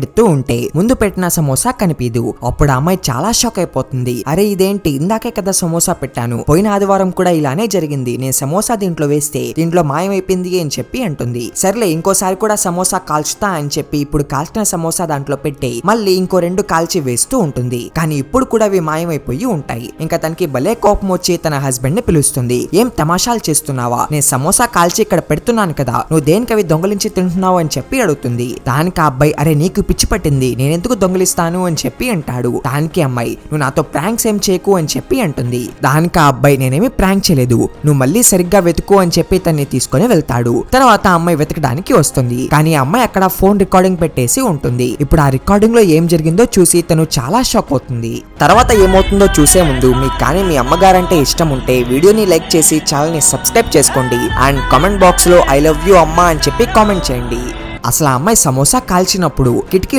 పెడుతూ ఉంటే ముందు పెట్టిన సమోసా కనిపించదు. అప్పుడు ఆ అమ్మాయి చాలా షాక్ అయిపోతుంది. అరే ఇదేంటి, ఇందాకే కదా సమోసా పెట్టాను, పోయిన ఆదివారం కూడా ఇలానే జరిగింది, నేను సమోసా దీంట్లో వేస్తే దీంట్లో మాయమైపోయింది అని చెప్పి అంటుంది. సర్లే ఇంకోసారి కూడా సమోసా కాల్చుతా అని చెప్పి ఇప్పుడు కాల్చిన సమోసా దాంట్లో పెట్టి మళ్ళీ ఇంకో 2 కాల్చి వేస్తూ ఉంటుంది. కానీ ఇప్పుడు కూడా అవి మాయమైపోయి ఉంటాయి. ఇంకా తనకి భలే కోపం వచ్చి తన హస్బెండ్ ని పిలుస్తుంది. ఏం తమాషాలు చేస్తున్నావా, నేను సమోసా కాల్చి ఇక్కడ పెడుతున్నాను కదా, నువ్వు దేనికి అవి దొంగలించి తింటున్నావు అని చెప్పి అడుగుతుంది. దానికి ఆ అబ్బాయి అరే నీకు పిచ్చి పట్టింది, నేనెందుకు దొంగలిస్తాను అని చెప్పి అంటాడు. దానికి అమ్మాయి నువ్వు నాతో ప్రాంక్స్ ఏం చేయకు అని చెప్పి అంటుంది. దానికి ఆ అబ్బాయి నేనేమి ప్రాంక్ చేయలేదు, నువ్వు మళ్ళీ సరిగ్గా వెతుకు అని చెప్పి తన్ని తీసుకొని వెళ్తాడు. తర్వాత ఆ అమ్మాయి వెతకడానికి వస్తుంది. కానీ ఆ అమ్మాయి అక్కడ ఫోన్ రికార్డింగ్ పెట్టేసి ఉంటుంది. ఇప్పుడు ఆ రికార్డింగ్ లో ఏం జరిగిందో చూసి తను చాలా షాక్ అవుతుంది. తర్వాత ఏమవుతుందో చూసే ముందు మీకు కానీ మీ అమ్మగారంటే ఇష్టం ఉంటే వీడియోని లైక్ చేసి ఛానల్ ని సబ్స్క్రైబ్ చేసుకోండి అండ్ కామెంట్ బాక్స్ లో ఐ లవ్ యూ అమ్మా అని చెప్పి కామెంట్ చేయండి. అసలు ఆ అమ్మాయి సమోసా కాల్చినప్పుడు కిటికీ